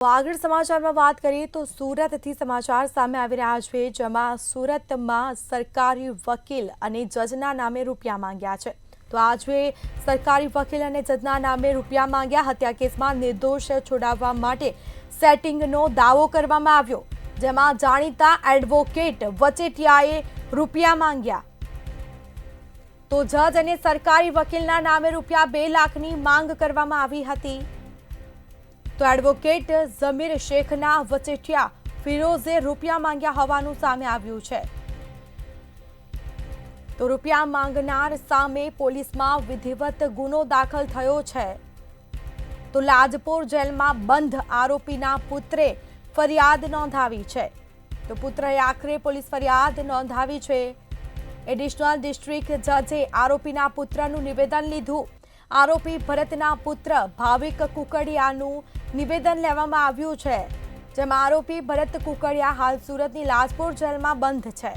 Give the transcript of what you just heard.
આગળ સમાચારમાં વાત કરીએ તો સુરતથી સમાચાર સામે આવી રહ્યા છે, જેમાં સુરતમાં સરકારી વકીલ અને જજના નામે રૂપિયા માંગ્યા છે। તો આજે સરકારી વકીલ અને જજના નામે રૂપિયા માંગ્યા। હત્યા કેસમાં નિર્દોષ છોડાવવા માટે સેટિંગનો દાવો કરવામાં આવ્યો, જેમાં જાણીતા એડવોકેટ વચેટિયાએ રૂપિયા માંગ્યા। તો જજ અને સરકારી વકીલના નામે રૂપિયા 2 લાખની માંગ કરવામાં આવી હતી। તો એડવોકેટ ઝમીર શેખના વચેટિયા ફિરોઝે રૂપિયા માંગ્યા હોવાનું સામે આવ્યું છે। તો રૂપિયા માંગનાર સામે પોલીસમાં વિધિવત ગુનો દાખલ થયો છે। તો લાજપોર જેલમાં બંધ આરોપીના પુત્રે ફરિયાદ નોંધાવી છે। તો પુત્રએ આખરે પોલીસ ફરિયાદ નોંધાવી છે। એડિશનલ ડિસ્ટ્રિક્ટ જજે આરોપીના પુત્રનું નિવેદન લીધું। આરોપી ભરતના પુત્ર ભાવિક કુકડિયાનું નિવેદન લેવામાં આવ્યું છે, જેમાં આરોપી ભરત કુકડિયા હાલ સુરતની લાજપોર જેલમાં બંધ છે।